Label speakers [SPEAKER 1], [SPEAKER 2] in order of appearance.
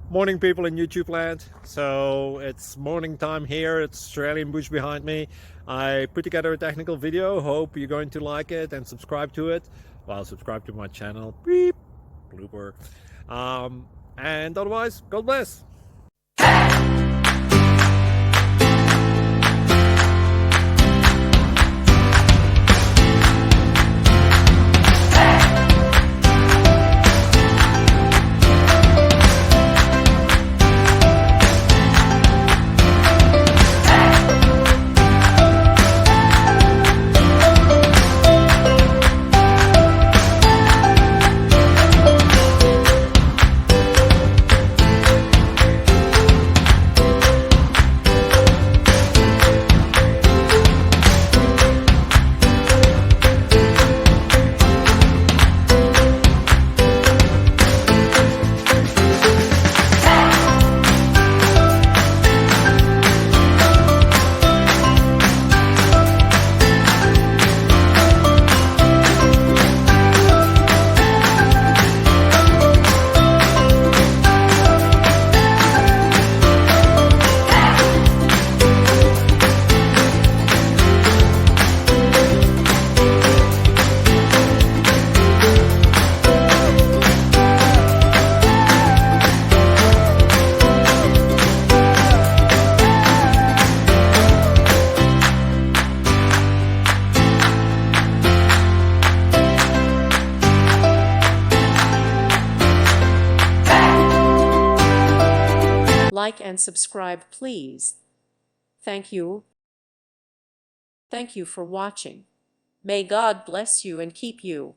[SPEAKER 1] Morning, people in YouTube land. So it's morning time here. It's Australian bush behind me. I put together a technical video. Hope you're going to like it and subscribe to it. Well, subscribe to my channel. Beep, blooper. And otherwise, God bless.
[SPEAKER 2] Like and subscribe, please. Thank you. Thank you for watching. May God bless you and keep you.